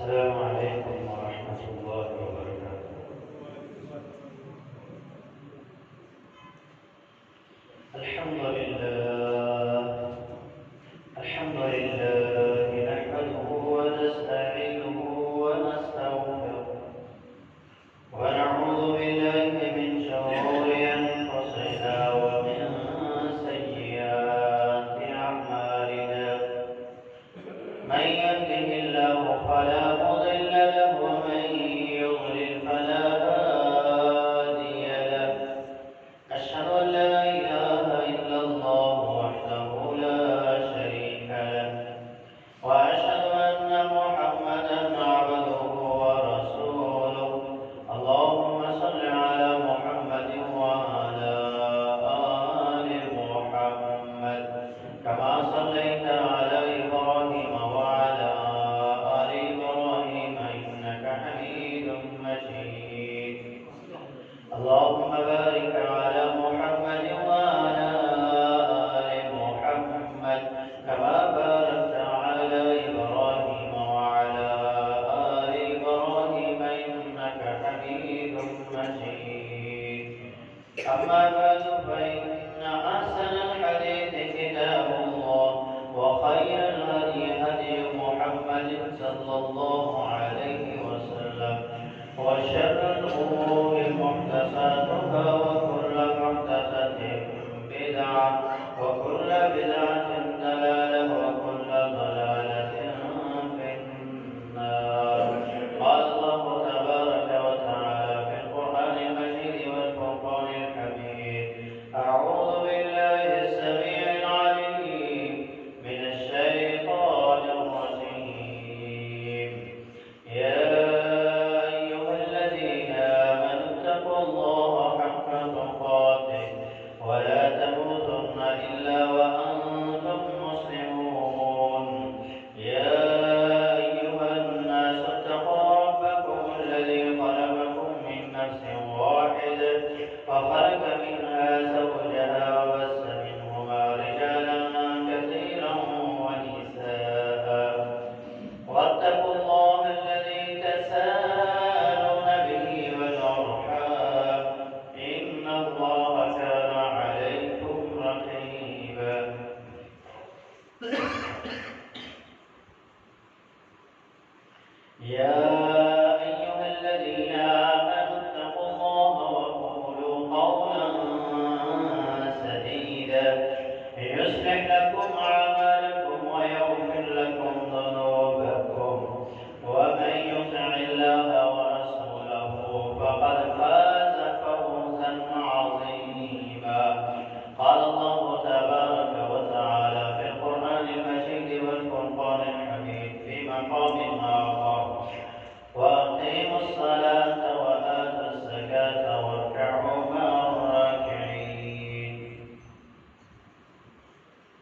السلام عليكم ورحمة الله وبركاته. الحمد لله نحمده ونستعينه ونستغفره ونعوذ بالله من شرور أنفسنا ومن سيئات أعمالنا. من يهده الله فلا مضل له ومن يضلل فلا هادي له. أشهد أن لا إله إلا الله وحده لا شريك له وأشهد أن محمدا عبده ورسوله. اللهم صل على محمد وعلى آل محمد كما صليت على إبراهيم وعلى آل إبراهيم إنك حميد مجيد. اللهم بارك على محمد وعلى آل محمد كما باركت على إبراهيم وعلى آل إبراهيم إنك حميد مجيد. أما بعد فإن أحسن الحديث كتاب الله وخير الهدي هدي محمد صلى الله عليه وسلم وشر الأمور محدثاتها وكل محدثة بدعة وكل بدعة ضلالة وكل ضلالة في النار. قال الله تبارك وتعالى في القرآن المجيد والفرقان الحميد: أعوذ بالله السميع العليم من الشيطان الرجيم. يا أيها الذين آمنوا اتقوا الله حق تقاته ولا تموتن إلا وأنتم مسلمون. يا أيها الناس اتقوا ربكم الذي خلقكم من نفس واحدة وخلق منها زوجها وبث منهما رجالا كثيرا ونساء واتقوا الله الذي تساءلون به والأرحام إن الله كان عليكم رقيبا. يا أيها الذين آمنوا اتقوا الله وقولوا قولا سديدا يصلح لكم أعمالكم ويغفر لكم ذنوبكم ومن يطع الله ورسوله فقد فاز فوزا عظيما. قال الله تبارك وتعالى في القرآن المجيد والفرقان الحميد في مقام آخر: وأقيموا الصلاة وآتوا الزكاة واركعوا مع الراكعين.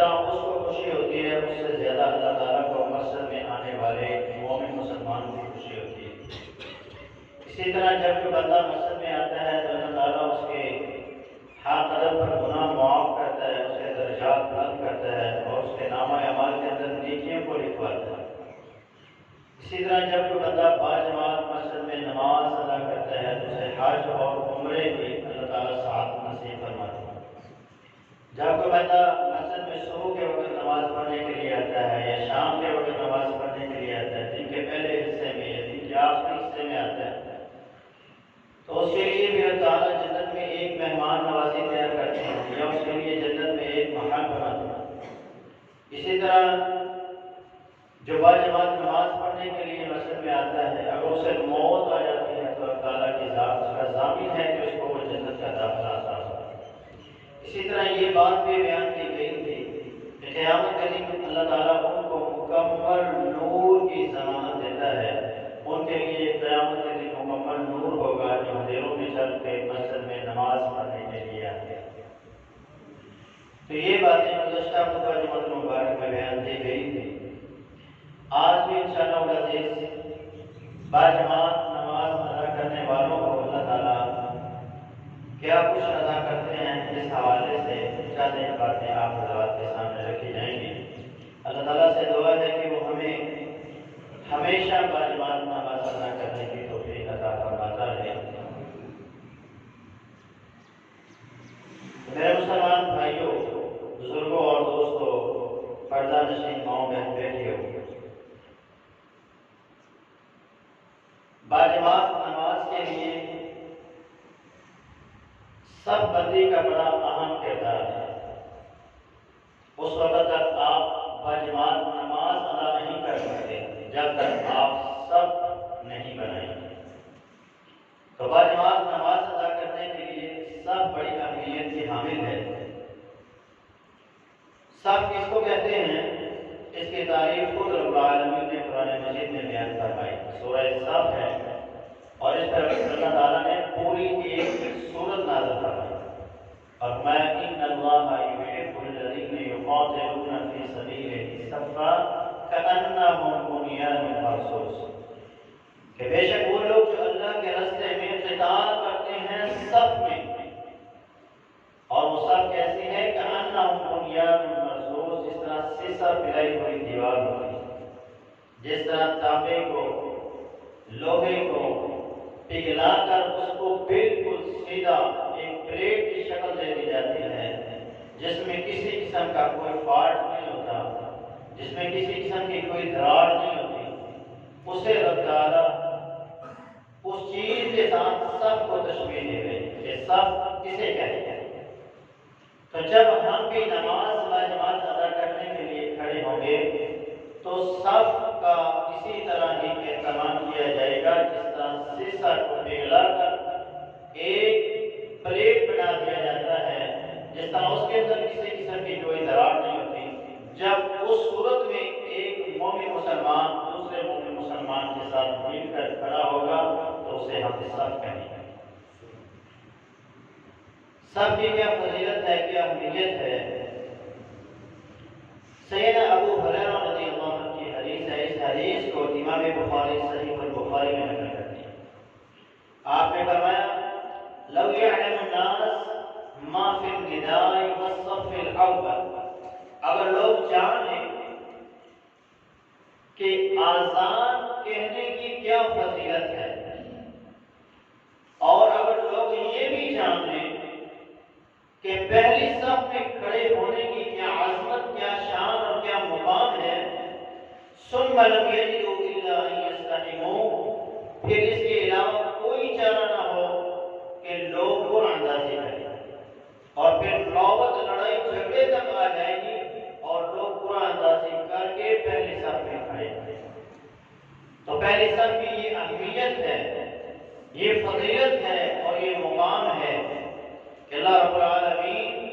طرح اس کو خوشی ہوتی ہے اس سے زیادہ اللہ تعالیٰ کو مسجد میں آنے والے مومن مسلمان کی خوشی ہوتی ہے۔ اسی طرح جب کوئی بندہ مسجد میں آتا ہے تو اللہ تعالیٰ اس کے ہر قدم پر گناہ معاف کرتا ہے، اس کے درجات بلند کرتا ہے اور اس کے نامہ اعمال کے اندر نیکیوں کو لکھواتا ہے۔ اسی طرح جب کوئی بندہ باجماعت مسجد میں نماز ادا کرتا ہے تو اسے حج اور عمرے کی اللہ تعالیٰ سعادت نصیب فرماتا ہے۔ جب کوئی بندہ مسجد میں صبح کے وقت نماز پڑھنے کے لیے آتا ہے یا شام کے وقت نماز پڑھنے کے لیے آتا ہے، دن کے پہلے حصے میں یا دن کے آخری حصے میں آتا ہے، تو اس کے لیے بھی اللہ تعالیٰ جنت میں ایک مہمان نوازی تیار کرتے ہیں یا اس کے لیے جنت میں ایک محل بناتے ہیں۔ اسی طرح جو باجماعت نماز پڑھنے کے لیے مسجد میں آتا ہے، اگر اسے موت آ جاتی ہے تو اللہ تعالیٰ کی ذات اس کا ضامن ہے کہ اس کو وہ جنت کا داخلہ عطا ہوگا۔ اسی طرح یہ بات بھی بیان کی گئی تھی کہ قیامت کے دن اللہ تعالیٰ ان کو مکمل نور کی ضمانت دیتا ہے، ان کے لیے قیامت کے دن مکمل نور ہوگا جو اندھیروں میں چل کے مسجد میں نماز پڑھنے کے لیے آتے ہیں۔ تو یہ باتیں گزشتہ خطبہ جمعۃ المبارک میں بیان کی گئی تھی۔ آج بھی انشاءاللہ العزیز باجماعت نماز ادا کرنے والوں کو اللہ تعالیٰ کیا کچھ ادا کرتے ہیں، اس حوالے سے چند ایک باتیں آپ حضرات کے سامنے رکھی جائیں گی۔ اللہ تعالیٰ سے دعا ہے کہ وہ ہمیں ہمیشہ باجماعت نماز ادا کرنے کی توفیق عطا فرماتا ہے۔ میرے مسلمان بھائیوں، بزرگوں اور دوستوں، پردہ نشین ماؤں بہن بیٹھیوں، باجماعت نماز کے لیے سب بندی کا بڑا اہم کردار ہے۔ اس وقت تک آپ باجماعت نماز ادا نہیں کر سکتے جب تک آپ سب نہیں بنائیں گے۔ تو باجماعت نماز ادا کرنے کے لیے سب بڑی اہمیت کی حامل ہے۔ سب کس کو کہتے ہیں، اس کی تعریف خود رب العالمین نے قرآن مجید میں بیان فرمائی، سورہ صف ہے، اور اس پر اللہ تعالیٰ نے پوری ایک سورت نازل فرمائی اور فرمایا ان اللہ یحب الذین یقاتلون فی سبیلہ صفا کأنہم بنیان مرصوص، کہ بے شک وہ لوگ جو اللہ کے راستے میں قتال کرتے ہیں صف میں، اور وہ صف کیسی ہے، کأنہم بنیان مرصوص، جس طرح سیسا پلائی ہوئی دیوار ہوتی ہے، جس طرح تانبے کو، لوہے کو پگھلا کر اس کو بالکل سیدھا ایک پلیٹ کی شکل دے دی جاتی ہے، جس میں کسی قسم کا کوئی فالٹ نہیں ہوتا، جس میں کسی قسم کی کوئی دراڑ نہیں ہوتی، اسے رب تعالیٰ اس چیز کے ساتھ سب کو تشبیہ دے گئی کہ سب کسے کہتے ہیں۔ تو جب ہم بھی نماز باجماعت ادا کرنے کے لیے کھڑے ہوں گے تو سب کا اسی طرح ہی اہتمام کیا جائے گا، جس طرح سیسا کو پگھلا کر ایک پلیٹ بنا دیا جاتا ہے، جس طرح اس کے اندر کسی قسم کی کوئی دراڑ نہیں ہوتی۔ جب اس صورت میں ایک مومن مسلمان دوسرے مومن مسلمان کے ساتھ مل کر کھڑا ہوگا تو اسے ہم صف کہیں گے۔ سب کی کیا فضیلت ہے، کیا اہمیت ہے۔ سیدنا ابو ہریرہ رضی اللہ عنہ کی حدیث ہے، اس حدیث کو امام بخاری صحیح البخاری میں نقل کرتے ہیں۔ آپ نے فرمایا لو یعلم الناس ما فی النداء والصف الاول، اگر لوگ جان لیں کہ آذان کہنے کی کیا فضیلت ہے، اور اگر لوگ یہ بھی جان لیں کہ پہلی صف میں کھڑے ہونے کی کیا عظمت، کیا شان اور کیا مقام ہے، ثم لم یجدوا الا ان یستحموا، پھر اس کے علاوہ کوئی چارہ نہ ہو کہ لوگ قرآن اندازی کریں، اور پھر نوبت لڑائی جھگڑے تک آ جائے گی اور لوگ قرآن اندازی کر کے پہلی صف میں کھڑے ہیں۔ تو پہلی صف کی یہ اہمیت ہے، یہ فضیلت ہے اور یہ مقام ہے کہ اللہ رب العالمین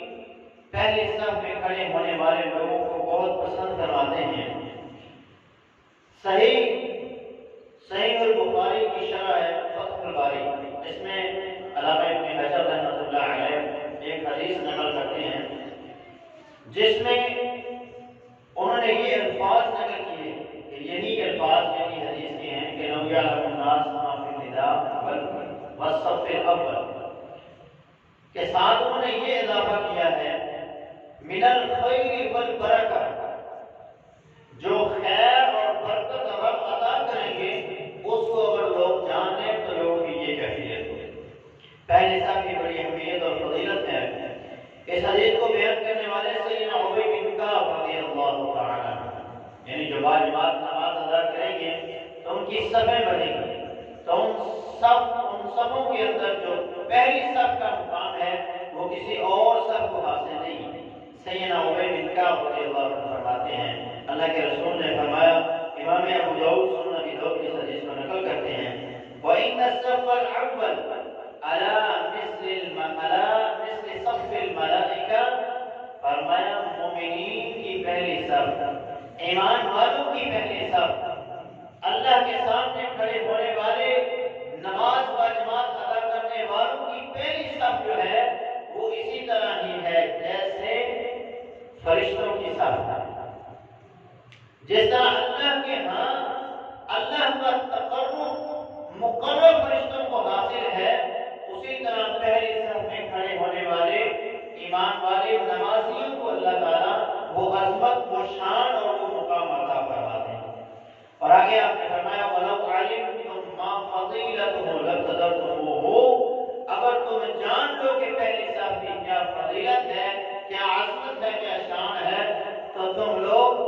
پہلی صف میں کھڑے ہونے والے لوگوں کو بہت پسند فرماتے ہیں۔ صحیح البخاری کی شرح ہے فتح الباری، اس میں علامہ ابن حجر رحمۃ اللہ علیہ ایک حدیث نقل کرتے ہیں جس میں کہ ساتھ انہوں نے یہ اضافہ کیا ہے من الخیر والبرکہ، جو خیر اور برکت رب عطا کریں گے اس کو اگر لوگ جان لیں تو لوگوں کی یہ کیفیت ہے۔ پہلے صاحب کی بڑی اہمیت اور فضیلت ہے۔ اس حدیث کو بیان کرنے والے سیدنا ابی بن کعب رضی اللہ تعالیٰ عنہ، یعنی جو باجماعت نماز ادا کریں گے تو ان کی صفیں بنیں گی، تو ان صفوں کے اندر جو پہلی صف کا مقام ہے وہ کسی اور صف کو حاصل نہیں۔ سیدنا ابی بن کعب رضی اللہ عنہ فرماتے ہیں اللہ کے رسول نے فرمایا، امام ابو داؤد سنن ابی داؤد اس حدیث کو نقل کرتے ہیں، وَإِنَّ الصَّفَّ الْأَوَّلَ عَلَى مثل صف الملائکہ، فرمایا مومنین کی پہلی صف، ایمان والوں کی پہلی صف، اللہ کے سامنے کھڑے ہونے والے نماز و جماعت ادا کرنے والوں کی پہلی صف جو ہے وہ اسی طرح ہی ہے جیسے فرشتوں کی صف۔ جس طرح اللہ کے ہاں اللہ کا تقرب مقرب فرشتوں کو حاصل ہے، اسی طرح پہلی صف میں کھڑے ہونے والے ایمان والے نمازیوں کو اللہ تعالیٰ وہ عظمت، وہ شان اور وہ مقام عطا فرماتے ہیں۔ اور آگے آپ نے فرمایا وَلَوْ عَلِمْتُم مَّا فَضِيلَتُهُ لَابْتَدَرْتُمُوهُ، اگر تم جان لو کہ پہلی صف کی کیا فضیلت ہے، کیا عظمت ہے، کیا شان ہے، تو تم لوگ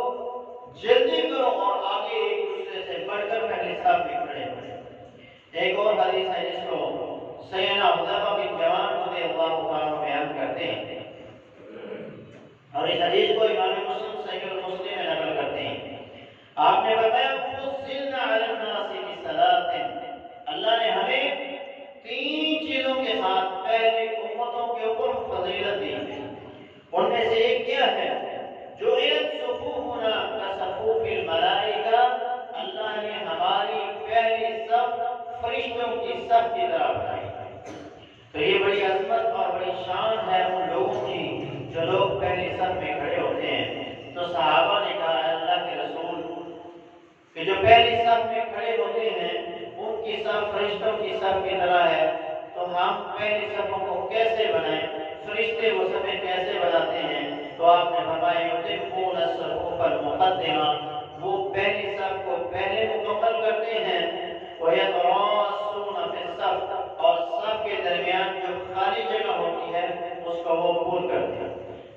جلدی کرو اور آگے ایک دوسرے سے بڑھ کر پہلے صف میں کھڑے ہو۔ ایک اور حدیث ہے جس کو سیدنا حذیفہ بن یمان رضی اللہ عنہ بیان کرتے ہیں، اور اس حدیث کو امام مسلم صحیح مسلم میں نقل کرتے ہیں۔ آپ نے بتایا فضلنا علی الناس بثلاث، اللہ نے ہمیں تین چیزوں کے ساتھ پہلے امتوں کے اوپر فضیلت دی ہے۔ ان میں سے ایک کیا ہے؟ جو صفوفنا کصفوف الملائکہ، اللہ نے ہماری پہلی صف فرشتوں کی صف کی طرح بنائی۔ تو یہ بڑی عظمت اور بڑی شان ہے ان لوگوں کی جو لوگ پہلی صف میں کھڑے ہوتے ہیں۔ تو صحابہ نے کہا اللہ کے رسول کہ جو پہلی صف میں کھڑے ہوتے ہیں ان کی صف فرشتوں کی صف کی طرح ہے، تو ہم پہلی صفوں کو کیسے بنائیں؟ فرشتے وہ صفیں کیسے بناتے ہیں؟ تو آپ نے فرمایا یتمون الصفوف المقدمہ، وہ پہلی صف کو پہلے مکمل کرتے ہیں، وَيَتَرَاصُونَ فِي الصَّفِّ، اور صف کے درمیان جو خالی جگہ ہوتی ہے اس کو وہ پور کرتے ہیں۔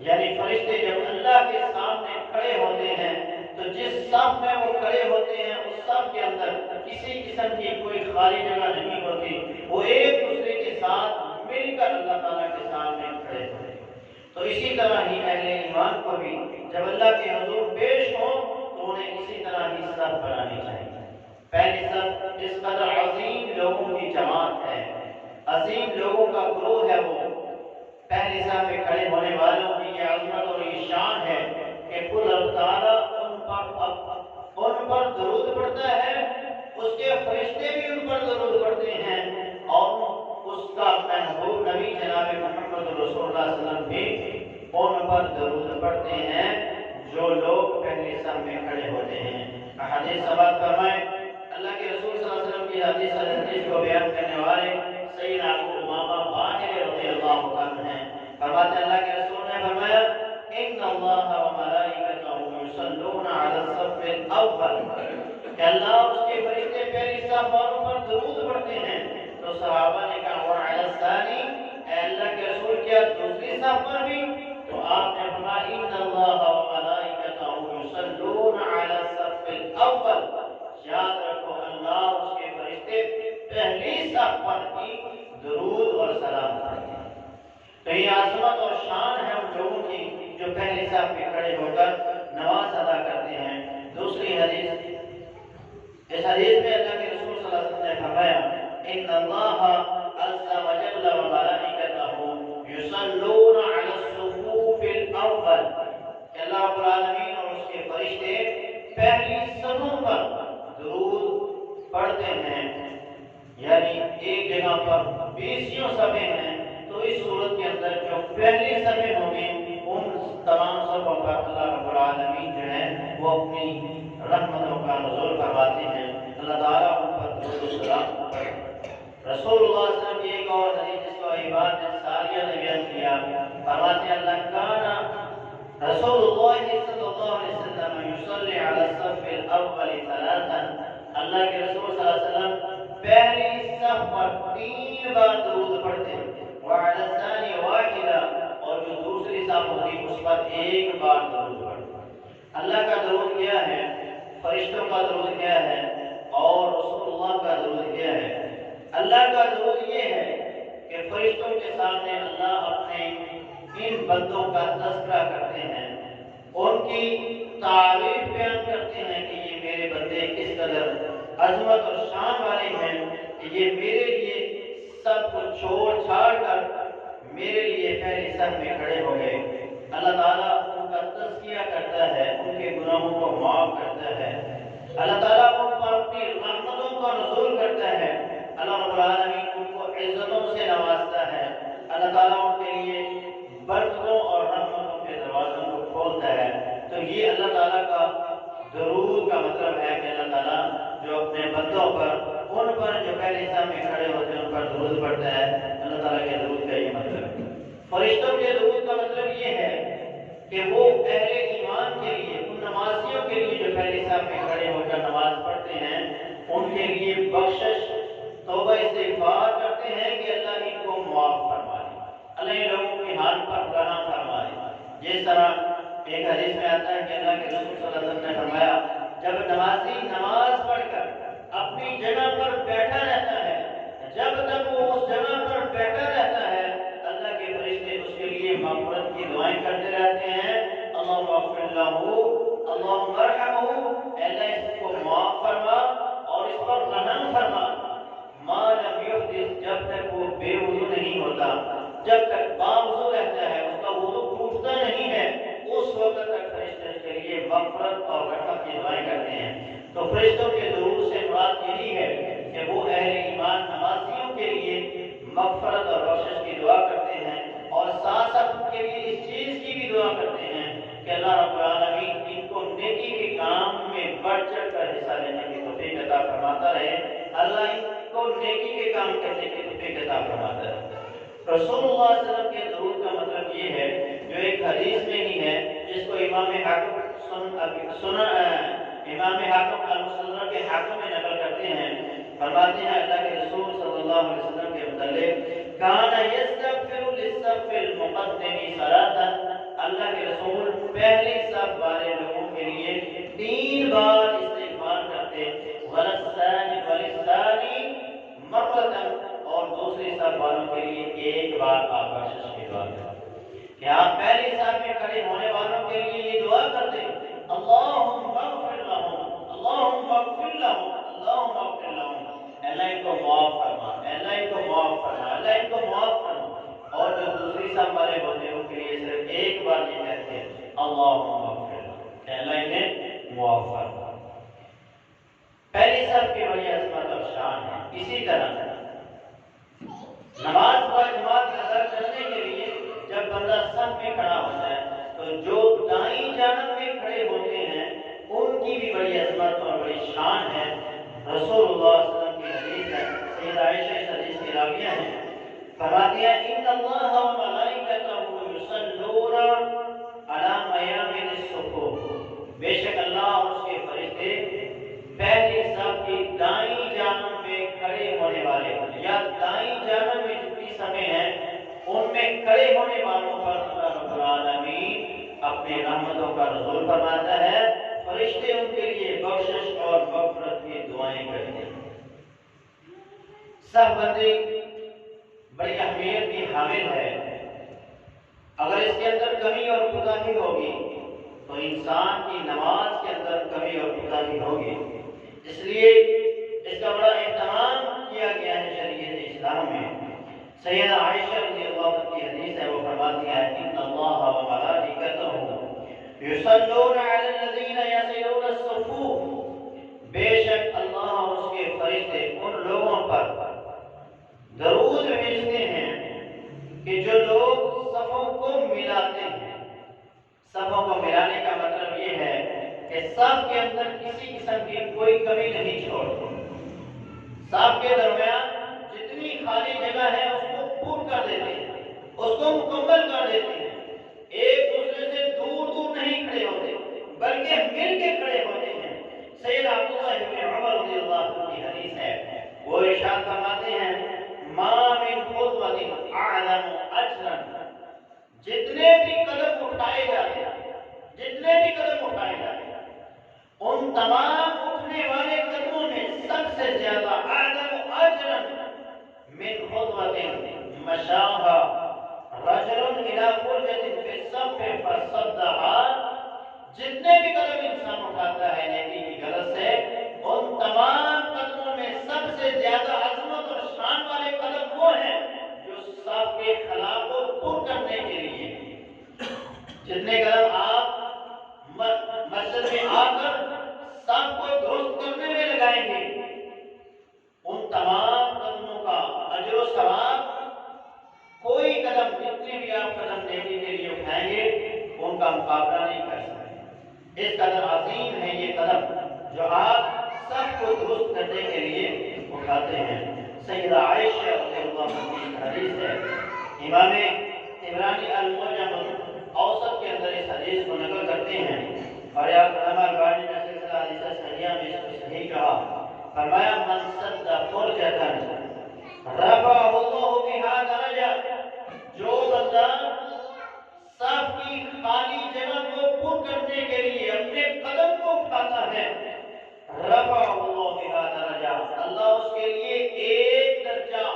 یعنی فرشتے جب اللہ کے سامنے کھڑے ہوتے ہیں تو جس صف میں وہ کھڑے ہوتے ہیں اس صف کے اندر کسی قسم کی کوئی خالی جگہ نہیں ہوتی، وہ ایک دوسرے کے ساتھ مل کر اللہ تعالیٰ کے سامنے کھڑے ہوتے ہیں۔ تو اسی طرح ہی اہل ایمان کو بھی جب اللہ کے حضور پیش ہوں تو انہیں اسی طرح ہی صف بنانی چاہیے۔ پہلی صف اس قدر عظیم لوگوں کی جماعت ہے، عظیم لوگوں کا گروہ ہے، وہ پہلی صف میں کھڑے ہونے والوں کی یہ عظمت اور یہ شان ہے کہ خود اللہ تعالیٰ ان پر درود پڑھتا ہے، اس کے فرشتے بھی ان پر درود پڑھتے ہیں، اور اس کا محبوب نبی جناب محمد رسول اللہ صلی اللہ علیہ وسلم بھی ان پر درود پڑھتے ہیں جو لوگ پہلی صف میں کھڑے ہوتے ہیں۔ حدیث سبات فرمائے اللہ کے رسول صلی اللہ علیہ وسلم کی حدیث کو بیان کرنے والے سیدنا ابو امامہ باہر رضی اللہ عنہ ہیں، فرماتے ہیں اللہ کے رسول نے فرمایا ان اللہ و ملائکتہ یصلون علی الصف الاول، کہ اللہ اور اس کے فرشتے پہلی صف والوں پر درود پڑھتے ہیں۔ تو صحابہ نے کہا وعلی الثانی، اے اللہ کے رسول کیا دوسری صف پر بھی؟ تو آپ نے فرمایا ان اللہ و ملائکتہ یصلون علی الصف الاول، یاد رکھو اللہ اور اس کے فرشتے پہلی صف پر بھی درود اور سلام پڑھتے ہیں۔ تو یہ عظمت اور شان ہے ان لوگوں کی جو پہلی صف میں کھڑے ہو کر نماز ادا کرتے ہیں۔ دوسری حدیث، اس حدیث میں اللہ کے رسول صلی اللہ علیہ وسلم نے فرمایا ان اللہ عز وجل و ملائکتہ یصلون علی الصفوف الاول، کہ اللہ رب العالمین اور اس کے فرشتے پہلی صفوں پر درود پڑھتے ہیں۔ یعنی ایک جگہ پر 20 صفیں ہیں، تو اس صورت کے اندر جو پہلی صفیں ہوں گی ان تمام صفوں پر اللہ رب العالمین جو ہے وہ اپنی رحمتوں کا نزول فرماتے ہیں، اللہ تعالیٰ ان پر درود و سلام۔ رسول اللہ صلی اللہ علیہ وسلم کی ایک اور حدیث جس کو عباد بن ساریہ نے فرماتے ہیں اللہ کانا رسول اللہ صلی اللہ علیہ وسلم یصلی علی الصف الاول ثلاثا، اللہ کے رسول صلی اللہ علیہ وسلم پہلی صف پر 3 بار درود پڑھتے ہیں، وعلی الثانی واحدہ، اور جو دوسری صف ہوتی اس پر 1 بار درود پڑھتے ہیں۔ اللہ کا درود کیا ہے، فرشتوں کا درود کیا ہے، اور رسول اللہ کا درود کیا ہے۔ اللہ کا درود یہ ہے کہ فرشتوں کے سامنے اللہ اپنے ان بندوں کا تذکرہ کرتے ہیں، ان کی تعریف بیان کرتے ہیں کہ یہ میرے بندے کس قدر عظمت اور شان والے ہیں کہ یہ میرے لیے سب کچھ چھوڑ چھاڑ کر میرے لیے پہلی صف میں کھڑے ہو گئے۔ اللہ تعالیٰ ان کا تزکیہ کرتا ہے، ان کے گناہوں کو معاف کرتا ہے، اللہ تعالیٰ ان پر اپنی رحمتوں کا نزول کرتا ہے، اللہ رب العالمین ان کو عزتوں سے نوازتا ہے، اللہ تعالیٰ ان کے لیے برکتوں اور رحمتوں کے دروازوں کو کھولتا ہے۔ تو یہ اللہ تعالیٰ کا درود کا مطلب ہے کہ اللہ تعالیٰ جو اپنے بندوں پر، ان پر جو پہلے صف میں کھڑے ہوتے ہیں ان پر درود پڑھتا ہے، اللہ تعالیٰ کے درود کا یہ مطلب ہے۔ فرشتوں کے درود کا مطلب یہ ہے کہ وہ اہل ایمان کے لیے، ان نمازیوں کے لیے جو پہلے صف میں کھڑے ہو کر نماز پڑھتے ہیں، ان کے لیے بخشش، توبہ استغفار کرتے ہیں کہ اللہ ان کو معاف فرمائے، اللہ ان لوگوں کے حال پر رحم فرمائے۔ جس طرح ایک حدیث میں آتا ہے کہ اللہ کے رسول صلی اللہ علیہ وسلم نے فرمایا جب نمازی نماز پڑھ کر اپنی جگہ پر بیٹھا رہتا ہے، جب تک وہ اس جگہ پر بیٹھا رہتا ہے، اللہ کے فرشتے اس کے لیے مغفرت کی دعائیں کرتے رہتے ہیں، اللہم اغفر لہ، اللہم ارحمہ، اللہ اس کو معاف فرما اور اس پر رحم فرما، ما لم یحدث، جب تک وہ بے وضو نہیں ہوتا، جب تک باوضو رہتا ہے، اس کا وضو ٹوٹتا نہیں ہے، اس وقت تک فرشتے اس کے لیے مغفرت اور رحمت کی دعائیں کرتے ہیں۔ تو فرشتوں کے درود سے مراد یہی ہے کہ وہ اہل ایمان نمازیوں کے لیے مغفرت اور بخشش کی دعا کرتے ہیں، اور ساتھ ساتھ ان کے لیے اس چیز کی بھی دعا کرتے ہیں کہ اللہ رب العالمین ان کو نیکی کے کام میں بڑھ چڑھ کر حصہ لینے کی توفیق عطا فرماتا رہے، اللہ ان کو نیکی کے کام کرنے کی توفیق عطا فرماتا ہے۔ رسول اللہ صلی اللہ علیہ وسلم کے درود کا مطلب یہ ہے جو ایک حدیث میں ہی ہے، جس کو امام حاکم المستدرک کے حاکم میں نقل کرتے ہیں، فرماتے ہیں اللہ کے رسول صلی اللہ علیہ وسلم کے متعلق کان یستغفر للصف المقدم ثلاثا، اللہ کے رسول پہلی صف والے لوگوں کے لیے 3 بار استغفار کرتے، وللثانی مرۃ، اور دوسری صف والوں کے لیے 1 بار آپ بخشش کی دعا کرتے کہ آپ پہلی صف میں کھڑے ہونے والوں کے لیے یہ دعا کرتے اللہم اغفر لہم، اللہم اغفر لہم، اللہم اغفر لہم، اللہ ان کو معاف فرما، اللہ ان کو معاف فرما، اللہ ان کو معاف فرما، اور جو دوسری صف والے ہوتے ہیں ان کے لیے صرف 1 بار یہ کہتے ہیں اللہم اغفر لہم، کہ اللہ انہیں معاف فرما۔ پہلی صف کی بڑی عظمت اور شان ہے۔ اسی طرح نماز پر جماعت ادا کرنے کے لیے جب بندہ صف میں کھڑا ہوتا ہے تو جو دائیں جانب میں کھڑے ہوتے ہیں ان کی بھی بڑی عظمت اور بڑی شان ہے۔ رسول اللہ صلی اللہ علیہ وسلم کی حدیث ہے، سید عائشہ اس حدیث کی راویہ ہیں، فرماتی ہیں ان اللہ و ملائکتہ یصلون علی میامن الصفوف، بے شک اللہ اور اس کے فرشتے پہلی صف کی دائیں جانب میں کھڑے ہونے والے یا دائیں جانب میں جتنی صفیں ہیں ان میں کھڑے ہونے والوں پر اللہ رب العالمین اپنی رحمتوں کا نزول فرماتا ہے، فرشتے ان کے لیے بخشش اور مغفرت کی دعائیں کرتے ہیں۔ صف بندی بڑی اہمیت کی حامل ہے، اگر اس کے اندر کمی اور کوتاہی ہوگی تو انسان کی نماز کے اندر کمی اور کوتاہی ہوگی، اس لیے اس کا بڑا اہتمام کیا گیا ہے شریعت اسلام میں۔ سیدہ عائشہ رضی اللہ عنہ کی حدیث ہے، وہ فرماتی ہے ان اللہ و ملائکتہ یصلون علی الذین یصلون الصفوف، بے شک اللہ اور اس کے فرشتے ان لوگوں پر درود بھیجتے ہیں کہ جو لوگ صفوں کو ملاتے ہیں۔ صفوں کو ملانے کا مطلب یہ ہے کہ صف کے اندر کسی قسم کی کوئی کمی نہیں چھوڑتے، صف کے درمیان جتنی خالی جگہ ہے اس کو پور کر دیتے ہیں، اس کو مکمل کر دیتے ہیں، ایک دوسرے سے دور دور نہیں کھڑے ہوتے بلکہ مل کے کھڑے ہوتے ہیں۔ سید عبداللہ بن عمر رضی اللہ عنہ کی حدیث ہے، وہ ارشاد فرماتے ہیں ما من خطوۃ اعظم اجرا، جتنے بھی قدم اٹھائے جاتے ہیں، جتنے بھی قدم اٹھائے جاتے ہیں، ان تمام اٹھنے والے قدموں میں سب سے زیادہ اعظم اجرا من خطوۃ مشاها رجل الى فرجة في الصف فصدها، جتنے بھی قدم انسان اٹھاتا ہے نیکی کی غرض سے، ان تمام قدموں میں سب سے زیادہ عظمت اور شان والے قدم وہ ہیں جو صف کے خلا کو پر کرنے کے لیے، جتنے قدم آپ مسجد میں آ کر صف کو درست کرنے میں لگائیں گے، ان تمام قدموں کا اجر و ثواب کوئی قدم، جتنے بھی آپ قدم نیکی کے لیے اٹھائیں گے ان کا مقابلہ نہیں کر سکتے۔ اس قدر عظیم ہے یہ قدم جو آپ سب کو درست کرنے کے لیے اٹھاتے ہیں۔ سیدہ عائشہ رضی اللہ عنہا کی حدیث ہے، امام طبرانی المعجم اوسط کے اندر اس حدیث کو نقل کرتے ہیں، اور یا علامہ البانی نے سلسلہ حدیث صحیحہ میں اس کو صحیح کہا، فرمایا من سد فرجۃ رفعہ اللہ بہا درجہ، جو بندہ صف کی خالی جگہ کو پر کرنے کے لیے اپنے قدم کو اٹھاتا ہے، رفعہ اللہ بہا درجہ، اللہ اس کے لیے ایک درجہ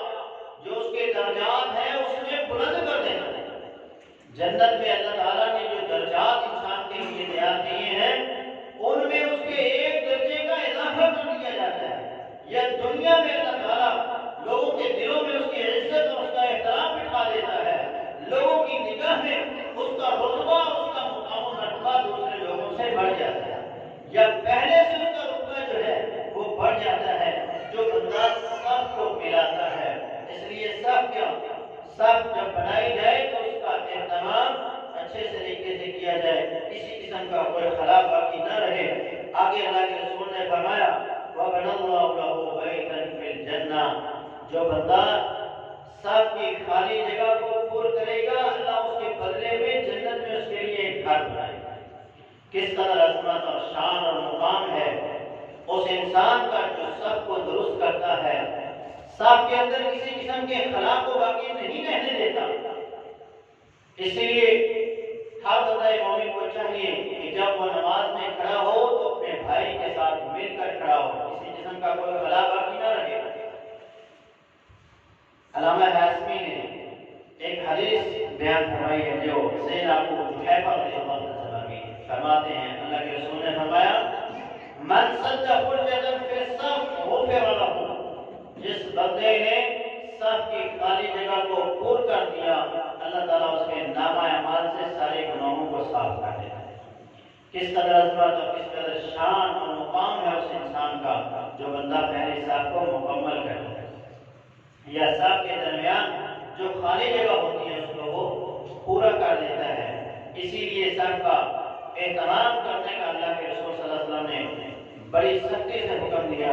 جو اس کے درجات ہیں اس میں بلند کر دیتا ہے۔ جنت میں اللہ تعالیٰ نے جو درجات انسان کے لیے تیار کیے ہیں ان میں اس کے ایک درجے کا اضافہ کر دیا جاتا ہے، یا دنیا میں اللہ تعالیٰ لوگوں کے دلوں میں اس کی عزت اور اس کا احترام بٹھا دیتا ہے، لوگوں کی نگاہ میں اس کا رتبہ، اس کا مقام و رتبہ دوسرے لوگوں سے بڑھ جاتا ہے، یا پہلے سے اس کا رتبہ جو ہے وہ بڑھ جاتا ہے جو بندہ سب کو ملاتا ہے۔ اس لیے سب جب بنائی جائے تو اس کا اہتمام اچھے طریقے سے کیا جائے، کسی قسم کا کوئی خلا باقی نہ رہے۔ آگے اللہ کے رسول نے فرمایا وَبَنَى اللَّهُ لَهُ بَيْتًا فِي الْجَنَّةِ، جو بندہ صف کی خالی جگہ کو پر کرے گا اللہ اس کے بدلے میں جنت میں اس کے لیے ایک گھر بنائے گا۔ کس قدر عظمت اور شان اور مقام ہے اس انسان کا جو صف کو درست کرتا ہے، صف کے اندر کسی قسم کے خلا کو باقی نہیں رہنے دیتا۔ اس لیے ہر بندہ مومن کو چاہیے کہ جب وہ نماز میں کھڑا ہو تو اپنے بھائی کے ساتھ مل کر کھڑا ہو، کسی قسم کا کوئی خلا باقی نہ رہے۔ علامہ ہاشمی نے ایک حدیث بیان فرمائی ہے جو سیدنا ابو جحیفہ رضی اللہ عنہ فرماتے ہیں، اللہ کے رسول نے فرمایا من سد فرجۃ فی الصف غفر لہ، جس بندے نے صف کی خالی جگہ کو پر کر دیا اللہ تعالیٰ اس کے نامہ اعمال سے سارے گناہوں کو صاف کر دیتا ہے۔ کس قدر عظمت اور کس قدر شان اور مقام ہے اس انسان کا جو بندہ پہلے صف کو مکمل کرتا ہے، یا صف کے درمیان جو خالی جگہ ہوتی ہے اس کو وہ پورا کر دیتا ہے۔ اسی لیے صف کا اہتمام کرنے کا اللہ کے رسول صلی اللہ علیہ وسلم نے بڑی سختی سے حکم دیا،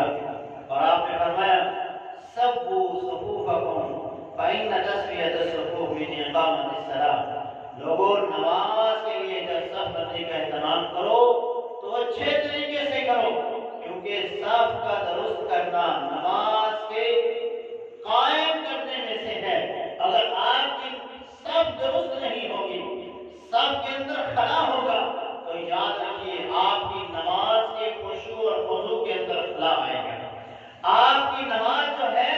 اور آپ نے فرمایا سبوا صفوفکم فإن تسویۃ الصفوف من اقامۃ الصلاۃ، لوگوں نماز کے لیے جب صف بندی کا اہتمام کرو تو اچھے طریقے سے کرو، کیونکہ صف کا درست کرنا نماز کے قائم کرنے میں سے ہے۔ اگر آپ کی صف درست نہیں ہوگی، صف کے اندر خلا ہوگا تو یاد رکھیے آپ کی نماز کے خشوع اور خضوع کے اندر خلا آئے گا، آپ کی نماز جو ہے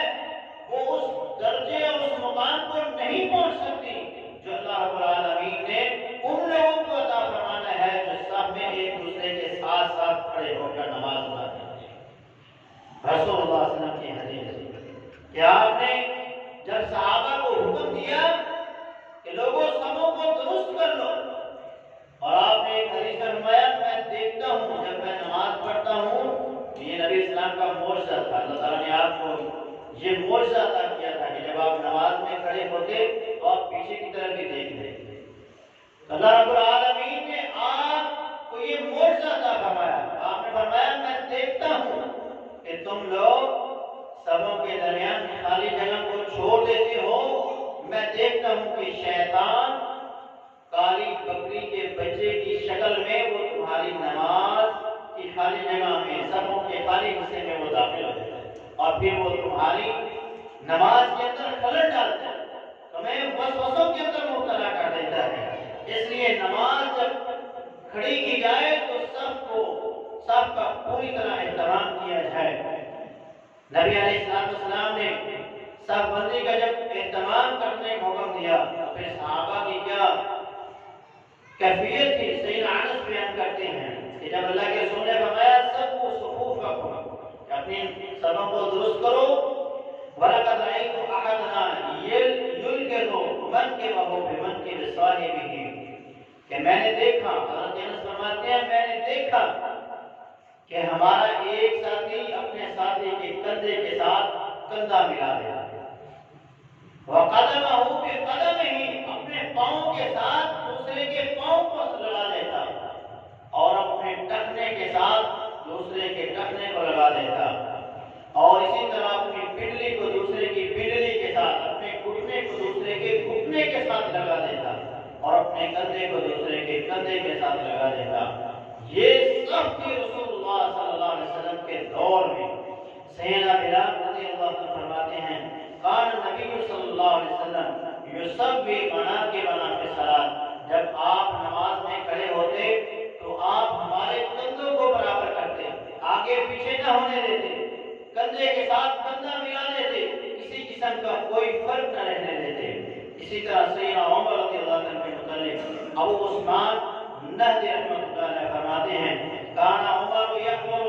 وہ اس درجے اور اس مقام پر نہیں پہنچ سکتی جو اللہ رب العالمین نے ان لوگوں کو عطا فرمانا ہے جو صف میں ایک دوسرے کے ساتھ ساتھ کھڑے ہو کر نماز پڑھتے ہیں۔ رسول اللہ صلی اللہ علیہ وسلم کی حدیث کہ آپ نے جب صحابہ کو حکم دیا کہ لوگوں سبوں کو درست کر لو، اور آپ نے ایک حدیث میں فرمایا میں دیکھتا ہوں جب میں نماز پڑھتا ہوں، یہ نبی اسلام کا معجزہ تھا، اللہ تعالیٰ نے آپ کو یہ معجزہ عطا کیا تھا کہ جب آپ نماز میں کھڑے ہوتے تو آپ پیچھے کی طرف بھی دیکھ رہے تھے، اللہ رب العالمین نے آپ کو یہ معجزہ عطا فرمایا، آپ نے فرمایا میں دیکھتا ہوں کہ تم لوگ سبوں کے درمیان خالی جگہ کو چھوڑ دیتے ہو، میں دیکھتا ہوں کہ شیطان کالی پھر وہ تمہاری نماز کے اندر خلل ڈالتا ہے، تمہیں وسوسوں کے اندر مبتلا کر دیتا ہے۔ اس لیے نماز جب کھڑی کی جائے تو سب کا پوری طرح احترام کیا جائے۔ نبی علیہ السلام نے صف بندی کا جب اہتمام کرنے کا حکم دیا تو پھر صحابہ کی کیا کیفیت تھی، سیدنا انس بیان کرتے ہیں کہ جب اللہ کے رسول نے فرمایا سب کو صفوف رکھو، اپنی صفوں کو درست کرو، وَلَقَدْ رَأَيْتُ أَحَدَنَا يُلْقِطُ مَنْكِبَهُ بِمَنْكِبِ صَاحِبِهِ کہ میں نے دیکھا، حضرت انس فرماتے ہیں میں نے دیکھا کہ ہمارا ایک ساتھی اپنے ساتھی کے کندھے کے ساتھ کندھا ملا دیا، وَقَدَمَهُ بِقَدَمِهِ اپنے پاؤں کے ساتھ دوسرے کے پاؤں کو لگا دیتا، اور اپنے ٹخنے کے ساتھ دوسرے کے ٹخنے کو لگا دیتا، اور اسی طرح اپنی پنڈلی کو دوسرے کی پنڈلی کے ساتھ، اپنے گھٹنے کو دوسرے کے گھٹنے کے ساتھ لگا دیتا، اور اپنے کندھے کو دوسرے کے کندھے کے ساتھ لگا دیتا۔ یہ سب کی رسول اللہ صلی اللہ علیہ وسلم کے دور میں سیدنا بلال رضی اللہ عنہ فرماتے ہیں کان نبی صلی اللہ علیہ وسلم یصبی مناکبنا فی الصلاۃ، جب آپ نماز میں کھڑے ہوتے تو آپ ہمارے کندھوں کو برابر کرتے، آگے پیچھے نہ ہونے دیتے، کندھے کے ساتھ کندھا ملا دیتے، کسی قسم کا کوئی فرق نہ رہنے دیتے۔ اسی طرح سیدنا عمر رضی اللہ عنہ کے متعلق ابو عثمان نہدی رحمۃ اللہ علیہ فرماتے ہیں کان عمر یأمر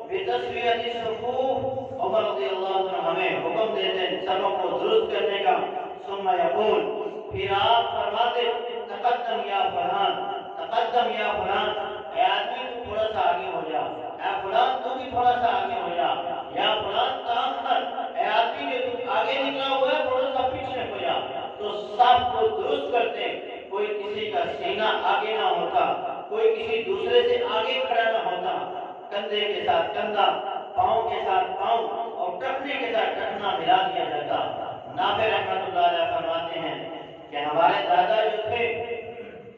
بتسویۃ الصفوف، عمر رضی اللہ عنہ ہمیں حکم دیتے صفوں کو درست کرنے کا، ثم یقول پھر آپ فرماتے تقدم یا فلان، تقدم یا فلان، اے آدمی تو تھوڑا سا آگے ہو جا، اے فلان تو بھی تھوڑا سا آگے ہو جا، یا فلان تاخر، اے آدمی جو تم آگے نکلا ہوا ہے تھوڑا سا پیچھے ہو جا۔ تو سب کو درست کرتے، کوئی کسی کا سینہ آگے نہ ہوتا، کوئی کسی دوسرے سے آگے کھڑا نہ ہوتا، کندھے کے ساتھ کندھا، پاؤں کے ساتھ پاؤں اور ٹخنے کے ساتھ ٹخنا ملا دیا جاتا۔ نافع رحمۃ اللہ علیہ فرماتے ہیں کہ ہمارے دادا جو تھے